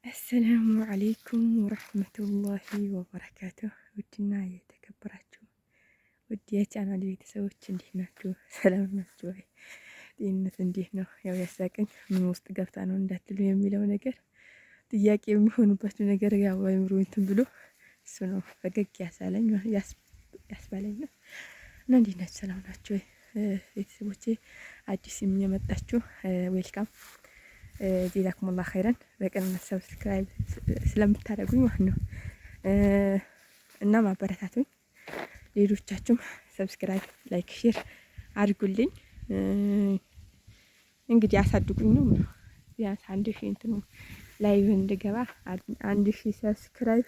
አሰላሙ አሌይኩም ወረህመቱላሂ ወበረካቱህ። ውድና የተከበራችሁ ውድ የቻናል ቤተሰቦች እንዴት ናችሁ? ሰላም ናችሁ ወይ? ጤንነት እንዴት ነው? ያው ያሳቀኝ ምን ውስጥ ገብታ ነው እንዳትሉ የሚለው ነገር ጥያቄ የሚሆኑበት ነገር ያው አይምሮ እንትን ብሎ እሱ ነው ፈገግ ያሳለኝ ያስባለኝ ነው። እና እንዴት ናችሁ? ሰላም ናችሁ ወይ ቤተሰቦቼ? አዲስ የመጣችሁ ዌልካም ጀዛኩሙላ ኸይረን በቅንነት ሰብስክራይብ ስለምታደርጉኝ ማለት ነው። እና ማበረታቱኝ ሌሎቻችሁም ሰብስክራይብ፣ ላይክ፣ ሼር አድርጉልኝ። እንግዲህ አሳድጉኝ ነው ቢያንስ 1000 እንትኑ ላይቭ እንድገባ 1000 ሰብስክራይብ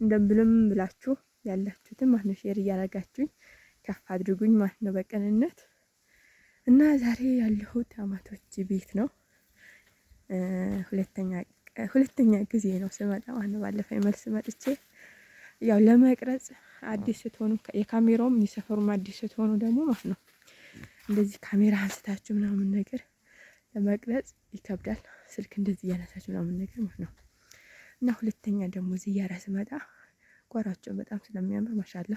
እንደምብልም ብላችሁ ያላችሁትን ማለት ነው ሼር እያደረጋችሁኝ ከፍ አድርጉኝ ማለት ነው በቅንነት። እና ዛሬ ያለሁት አማቶች ቤት ነው። ሁለተኛ ጊዜ ነው ስመጣ ማለት ነው። ባለፈው መልስ መጥቼ ያው ለመቅረጽ አዲስ ስትሆኑ የካሜራውም የሰፈሩም አዲስ ስትሆኑ ደግሞ ማለት ነው እንደዚህ ካሜራ አንስታችሁ ምናምን ነገር ለመቅረጽ ይከብዳል። ስልክ እንደዚህ እያነሳችሁ ምናምን ነገር ማለት ነው። እና ሁለተኛ ደግሞ ዝያራ ስመጣ ጓሯቸው በጣም ስለሚያምር ማሻላ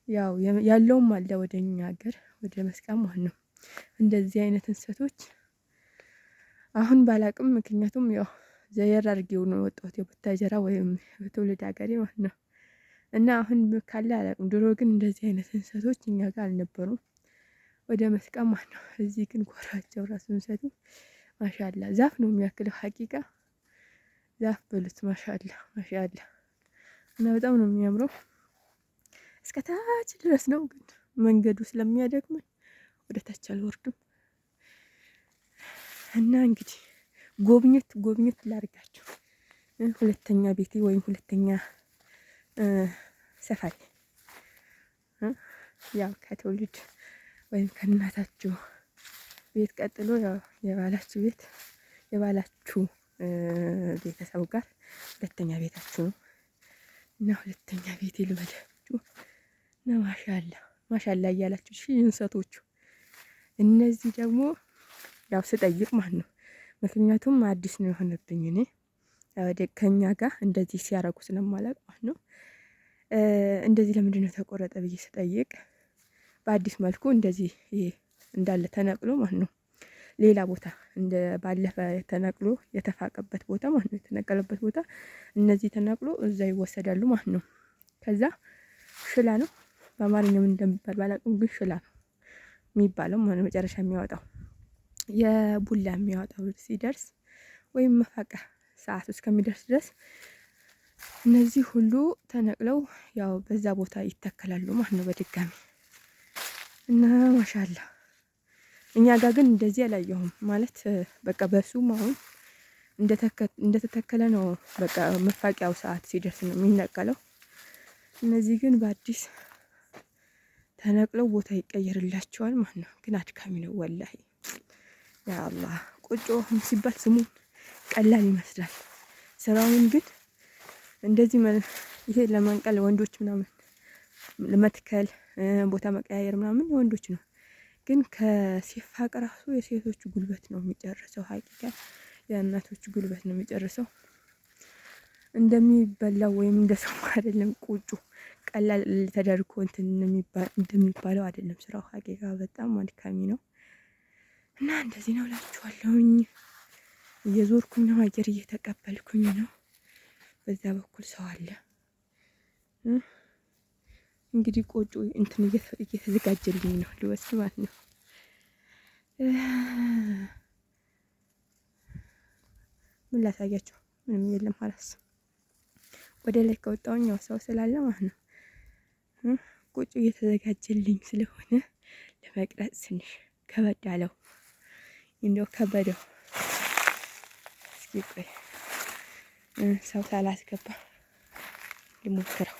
ያው ያለውም አለ ወደኛ ሀገር ወደ መስቃም ማለት ነው እንደዚህ አይነት እንሰቶች አሁን ባላቅም፣ ምክንያቱም ያው ዘየር አድርጌው ነው የወጣሁት የቡታጀራ ወይም በትውልድ ሀገሬ ማለት ነው። እና አሁን ካለ አላቅም። ድሮ ግን እንደዚህ አይነት እንሰቶች እኛ ጋር አልነበሩም ወደ መስቀም ማለት ነው። እዚህ ግን ጎራቸው ራሱ እንሰቱ ማሻአላ ዛፍ ነው የሚያክለው ሀቂቃ ዛፍ በሉት ማሻአላ ማሻአላ። እና በጣም ነው የሚያምረው እስከ ታች ድረስ ነው። ግን መንገዱ ስለሚያደክመን ወደ ታች አልወርድም። እና እንግዲህ ጎብኝት ላድርጋችሁ። ሁለተኛ ቤቴ ወይም ሁለተኛ ሰፈሬ ያው ከትውልድ ወይም ከእናታችሁ ቤት ቀጥሎ ያው የባላችሁ ቤት የባላችሁ ቤተሰብ ጋር ሁለተኛ ቤታችሁ ነው። እና ሁለተኛ ቤቴ ልበላችሁ እና ማሻአላ እያላችሁ እንሰቶቹ እነዚህ ደግሞ ያው ስጠይቅ ማለት ነው። ምክንያቱም አዲስ ነው የሆነብኝ እኔ ወደ ከኛ ጋር እንደዚህ ሲያረጉ ስለማላውቅ ማለት ነው። እንደዚህ ለምንድን ነው ተቆረጠ ብዬ ስጠይቅ በአዲስ መልኩ እንደዚህ እንዳለ ተነቅሎ ማለት ነው ሌላ ቦታ እንደ ባለፈ ተነቅሎ የተፋቀበት ቦታ ማለት ነው የተነቀለበት ቦታ እነዚህ ተነቅሎ እዛ ይወሰዳሉ ማለት ነው። ከዛ ሽላ ነው በአማርኛ ምን እንደሚባል ባላውቅም ግን ሽላ ነው የሚባለው ማለት መጨረሻ የሚያወጣው የቡላ የሚያወጣው ሲደርስ ወይም መፋቃ ሰዓት እስከሚደርስ ድረስ እነዚህ ሁሉ ተነቅለው ያው በዛ ቦታ ይተከላሉ ማለት ነው በድጋሚ። እና ማሻአላ እኛ ጋር ግን እንደዚህ አላየሁም ማለት በቃ በሱም አሁን እንደተተከለ ነው በቃ መፋቂያው ሰዓት ሲደርስ ነው የሚነቀለው። እነዚህ ግን በአዲስ ተነቅለው ቦታ ይቀየርላቸዋል ማለት ነው። ግን አድካሚ ነው ወላሂ ያ አላህ። ቆጮ ሲባል ስሙ ቀላል ይመስላል፣ ስራውን ግን እንደዚህ ይሄ ለመንቀል ወንዶች ምናምን ለመትከል ቦታ መቀያየር ምናምን ወንዶች ነው። ግን ከሲፋቅ ራሱ የሴቶቹ ጉልበት ነው የሚጨርሰው። ሀቂቃ የእናቶቹ ጉልበት ነው የሚጨርሰው። እንደሚበላው ወይም እንደሰው አይደለም። ቁጩ ቀላል ተደርጎ እንትን እንደሚባለው አይደለም ስራው። ሀቂቃ በጣም አድካሚ ነው። እና እንደዚህ ነው እላችኋለሁኝ። እየዞርኩኝ ነው፣ አየር እየተቀበልኩኝ ነው። በዛ በኩል ሰው አለ። እንግዲህ ቆጮ እንትን እየተዘጋጀልኝ ነው ልወስድ ማለት ነው። ምን ላሳያችሁ? ምንም የለም ሀላስ። ወደ ላይ ከወጣሁኝ ያው ሰው ስላለ ማለት ነው። ቆጮ እየተዘጋጀልኝ ስለሆነ ለመቅረጽ ትንሽ ከበድ አለው። እንደው ከበደው። እስኪ ቆይ ሰው ሳላስገባ ሊሞክረው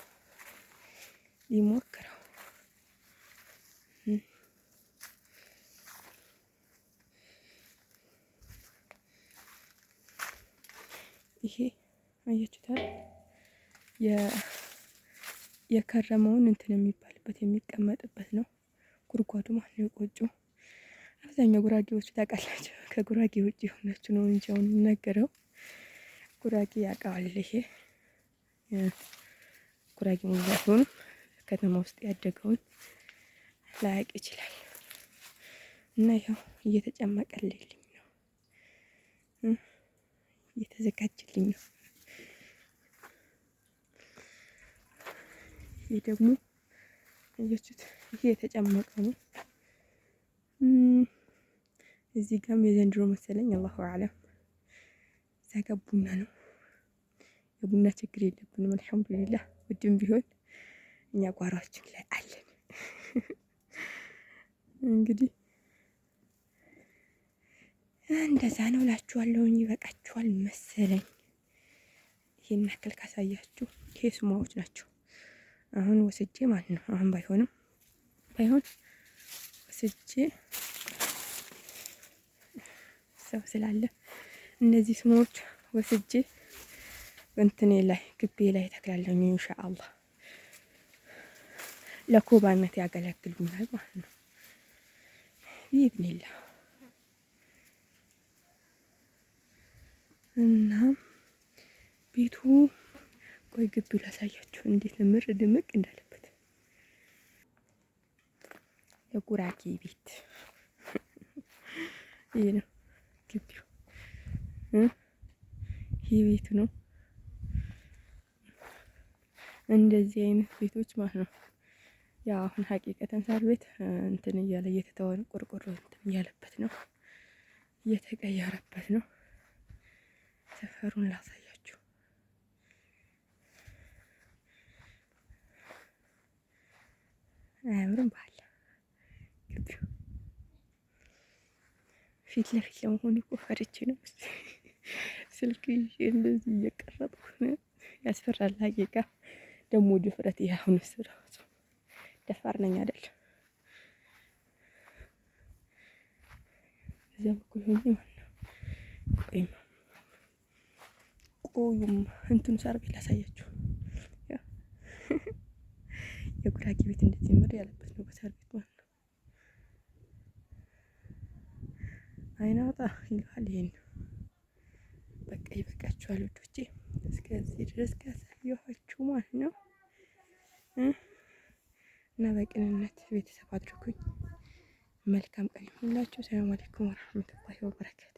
ይሄ አያችሁታል? የከረመውን እንትን የሚባልበት የሚቀመጥበት ነው ጉድጓዱ ማለት ነው። ቆጮ አብዛኛው ጉራጌዎች ታውቃላችሁ፣ ከጉራጌ ውጭ የሆነች ነው እንጂ አሁን የምናገረው ጉራጌ ያውቀዋል። ይሄ ጉራጌ ሙዛቱን ከተማ ውስጥ ያደገውን ላያውቅ ይችላል። እና ይኸው እየተጨመቀልኝ ነው፣ እየተዘጋጀልኝ ነው። ይሄ ደግሞ እየችት ይሄ የተጨመቀ ነው። እዚህ ጋርም የዘንድሮ መሰለኝ አላሁ አለም። እዛ ጋር ቡና ነው። የቡና ችግር የለብንም አልሐምዱሊላህ። ውድም ቢሆን እኛ ጓሯችን ላይ አለን። እንግዲህ እንደዛ ነው እላችኋለሁኝ። ይበቃችኋል መሰለኝ። ይሄን ያክል ካሳያችሁ ይሄ ሱማዎች ናቸው። አሁን ወስጄ ማለት ነው። አሁን ባይሆን ወስጄ ሰው ስላለ እነዚህ ሱማዎች ወስጄ እንትኔ ላይ ግቤ ላይ ተክላለሁ። ኢንሻአላህ ለኮባነት ያገለግሉናል ማለት ነው። ቢኢዝኒላህ እና ቤቱ ቆይ ግቢው ላሳያችሁ እንዴት ምር ድምቅ እንዳለበት። የጉራጌ ቤት ይሄ ነው ግቢው። ይሄ ቤቱ ነው። እንደዚህ አይነት ቤቶች ማለት ነው። ያው አሁን ሀቂቀተን ሳር ቤት እንትን እያለ እየተተወ ነው። ቆርቆሮ እንትን እያለበት ነው፣ እየተቀየረበት ነው። ሰፈሩን ላሳያችሁ። አያምርም? ባለ ግቢው ፊት ለፊት ለመሆኑ እኮ ፈርቼ ነው ስልክ እንደዚህ እየቀረጥኩ ነው። ያስፈራል ሀቂቃ። ደግሞ ድፍረት ያሁን ስራሱ ደፋር ነኝ አይደል? እዚያ በኩል ሆኜ ማለት ነው። ቆዩም እንትን ሳር ቤት ላሳያችሁ። የጉራጌ ቤት እንደዚህ ምር ያለበት ነው በሳር ቤት ማለት ነው። አይናውጣ ይለዋል። ይሄን በቃ ይበቃችኋል ውዶቼ። እስከዚህ ድረስ ካሳየኋችሁ ማለት ነው። እና በቅንነት ቤተሰብ አድርጉኝ። መልካም ቀን ይሁንላችሁ። ሰላም አለይኩም ወራህመቱላሂ ወበረካቱ።